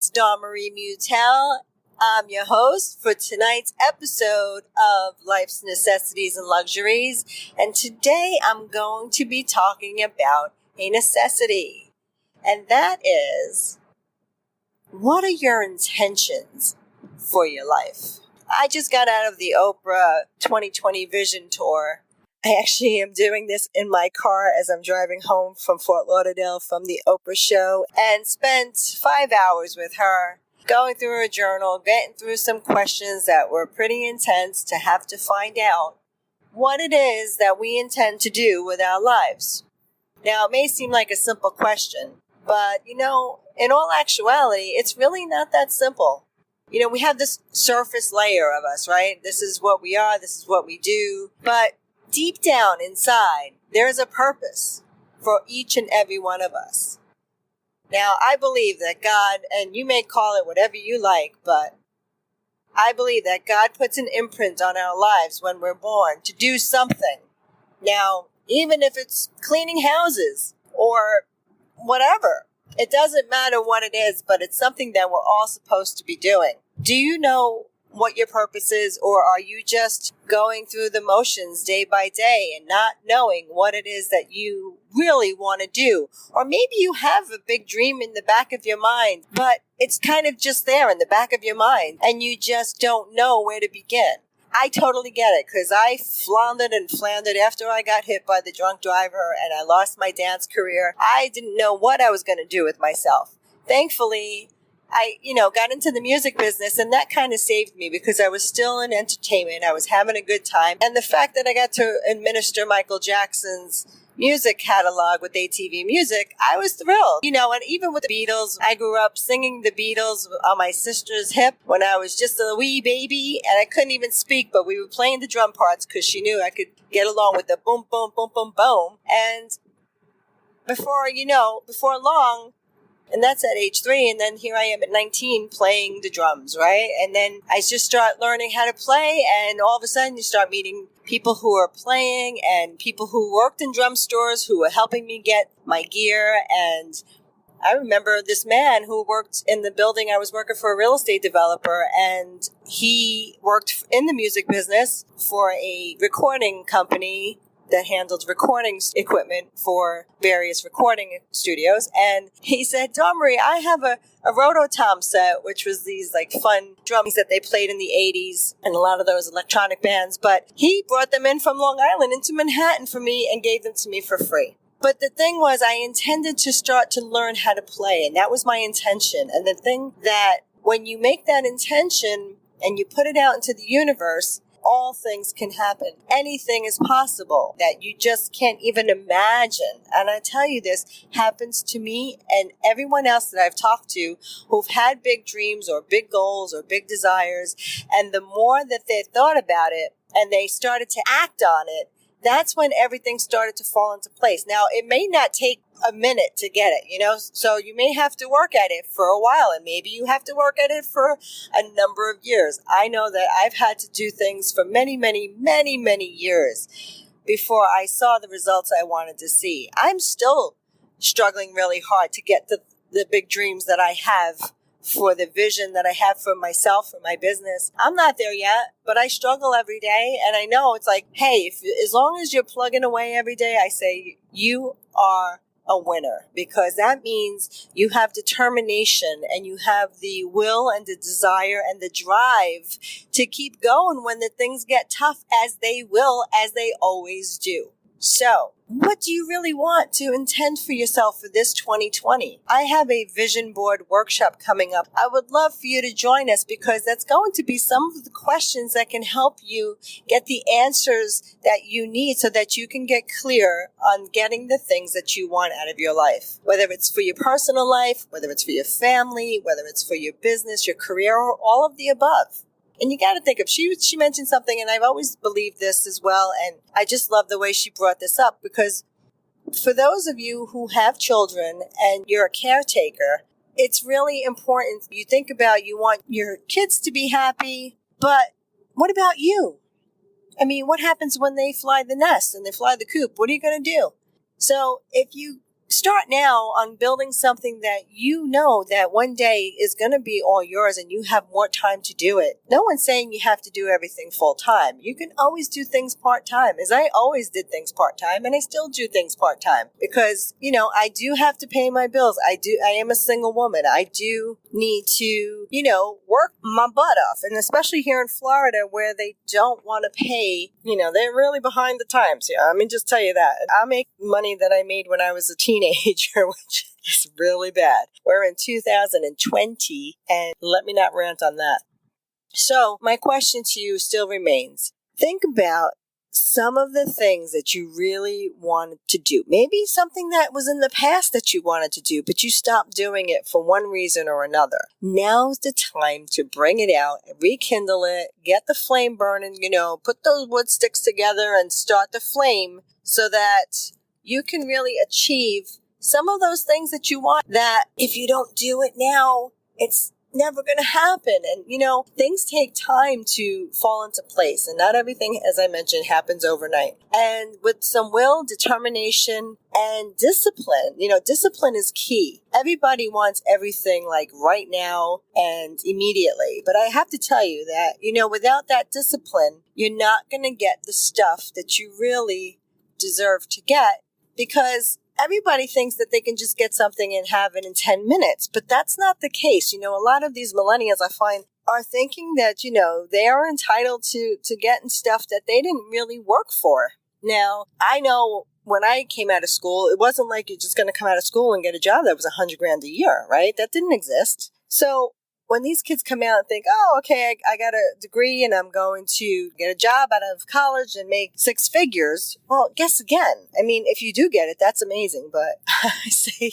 It's Dawn Marie Mutel. I'm your host for tonight's episode of Life's Necessities and Luxuries. And today I'm going to be talking about a necessity. And that is, what are your intentions for your life? I just got out of the Oprah 2020 Vision Tour. I actually am doing this in my car as I'm driving home from Fort Lauderdale from the Oprah show and spent 5 hours with her going through her journal, getting through some questions that were pretty intense to have to find out what it is that we intend to do with our lives. Now, it may seem like a simple question, but, in all actuality, it's really not that simple. We have this surface layer of us, right? This is what we are, this is what we do, but deep down inside, there is a purpose for each and every one of us. Now, I believe that God, and you may call it whatever you like, but I believe that God puts an imprint on our lives when we're born to do something. Now, even if it's cleaning houses or whatever, it doesn't matter what it is, but it's something that we're all supposed to be doing. Do you know what your purpose is, or are you just going through the motions day by day and not knowing what it is that you really want to do? Or maybe you have a big dream in the back of your mind, but it's kind of just there in the back of your mind and you just don't know where to begin. I totally get it, because I floundered and floundered after I got hit by the drunk driver and I lost my dance career. I didn't know what I was going to do with myself. Thankfully, I got into the music business, and that kind of saved me because I was still in entertainment. I was having a good time. And the fact that I got to administer Michael Jackson's music catalog with ATV Music, I was thrilled. And even with the Beatles, I grew up singing the Beatles on my sister's hip when I was just a wee baby, and I couldn't even speak, but we were playing the drum parts because she knew I could get along with the boom, boom, boom, boom, boom. And before long, and that's at age 3. And then here I am at 19 playing the drums, right? And then I just start learning how to play. And all of a sudden you start meeting people who are playing and people who worked in drum stores who were helping me get my gear. And I remember this man who worked in the building. I was working for a real estate developer, and he worked in the music business for a recording company that handled recording equipment for various recording studios. And he said, Dawn Marie, I have a Rototom set, which was these fun drums that they played in the 80s and a lot of those electronic bands. But he brought them in from Long Island into Manhattan for me and gave them to me for free. But the thing was, I intended to start to learn how to play, and that was my intention. And the thing that when you make that intention and you put it out into the universe, all things can happen. Anything is possible that you just can't even imagine. And I tell you, this happens to me and everyone else that I've talked to who've had big dreams or big goals or big desires. And the more that they thought about it and they started to act on it, that's when everything started to fall into place. Now, it may not take a minute to get it, so you may have to work at it for a while, and maybe you have to work at it for a number of years. I know that I've had to do things for many, many, many, many years before I saw the results I wanted to see. I'm still struggling really hard to get the big dreams that I have, for the vision that I have for myself, for my business. I'm not there yet, but I struggle every day. And I know it's hey, as long as you're plugging away every day, I say you are a winner, because that means you have determination and you have the will and the desire and the drive to keep going when the things get tough, as they will, as they always do. So, what do you really want to intend for yourself for this 2020? I have a vision board workshop coming up. I would love for you to join us, because that's going to be some of the questions that can help you get the answers that you need so that you can get clear on getting the things that you want out of your life. Whether it's for your personal life, whether it's for your family, whether it's for your business, your career, or all of the above. And you got to think of, she mentioned something, and I've always believed this as well, and I just love the way she brought this up, because for those of you who have children and you're a caretaker, it's really important. You think about, you want your kids to be happy, but what about you? I mean, what happens when they fly the nest and they fly the coop? What are you going to do? So if you start now on building something that you know that one day is going to be all yours and you have more time to do it. No one's saying you have to do everything full time. You can always do things part time, as I always did things part time, and I still do things part time because, I do have to pay my bills. I am a single woman. I do need to, work my butt off. And especially here in Florida where they don't want to pay, they're really behind the times. Yeah, let me just tell you that. I make money that I made when I was a teenager, which is really bad. We're in 2020, and let me not rant on that. So my question to you still remains. Think about some of the things that you really wanted to do. Maybe something that was in the past that you wanted to do, but you stopped doing it for one reason or another. Now's the time to bring it out, rekindle it, get the flame burning, put those wood sticks together and start the flame so that you can really achieve some of those things that you want that if you don't do it now, it's never going to happen. And, things take time to fall into place. And not everything, as I mentioned, happens overnight. And with some will, determination, and discipline, discipline is key. Everybody wants everything like right now and immediately. But I have to tell you that, without that discipline, you're not going to get the stuff that you really deserve to get because everybody thinks that they can just get something and have it in 10 minutes, but that's not the case. A lot of these millennials I find are thinking that, they are entitled to getting stuff that they didn't really work for. Now, I know when I came out of school, it wasn't like you're just going to come out of school and get a job that was $100,000 a year, right? That didn't exist. So when these kids come out and think, oh, okay, I got a degree and I'm going to get a job out of college and make six figures. Well, guess again. I mean, if you do get it, that's amazing. But I say,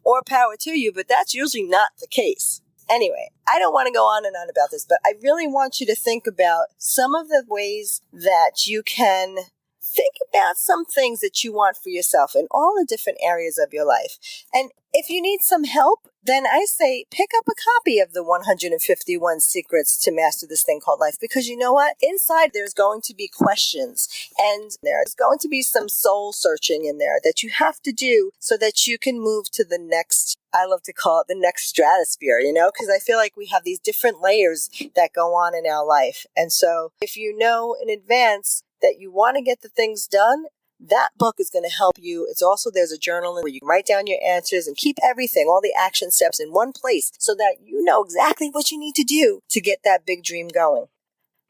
more power to you. But that's usually not the case. Anyway, I don't want to go on and on about this, but I really want you to think about some of the ways that you can think about some things that you want for yourself in all the different areas of your life. And if you need some help, then I say pick up a copy of the 151 Secrets to Master This Thing Called Life. Because you know what? Inside there's going to be questions and there's going to be some soul searching in there that you have to do so that you can move to the next, I love to call it the next stratosphere, because I feel like we have these different layers that go on in our life. And so if you know in advance that you want to get the things done, that book is going to help you. It's also, there's a journal where you can write down your answers and keep everything, all the action steps in one place so that you know exactly what you need to do to get that big dream going.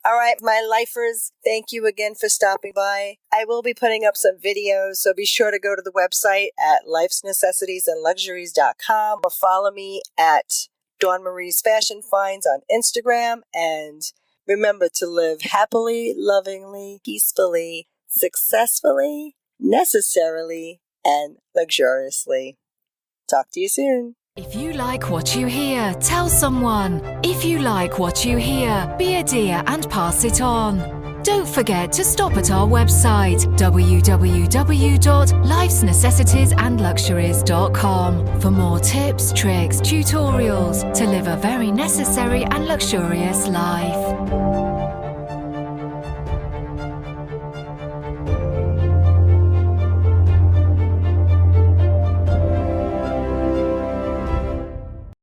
All right, my lifers, thank you again for stopping by. I will be putting up some videos, so be sure to go to the website at lifesnecessitiesandluxuries.com or follow me at Dawn Marie's Fashion Finds on Instagram. And remember to live happily, lovingly, peacefully, successfully, necessarily, and luxuriously. Talk to you soon. If you like what you hear, tell someone. If you like what you hear, be a dear and pass it on. Don't forget to stop at our website, www.lifesnecessitiesandluxuries.com, for more tips, tricks, tutorials to live a very necessary and luxurious life.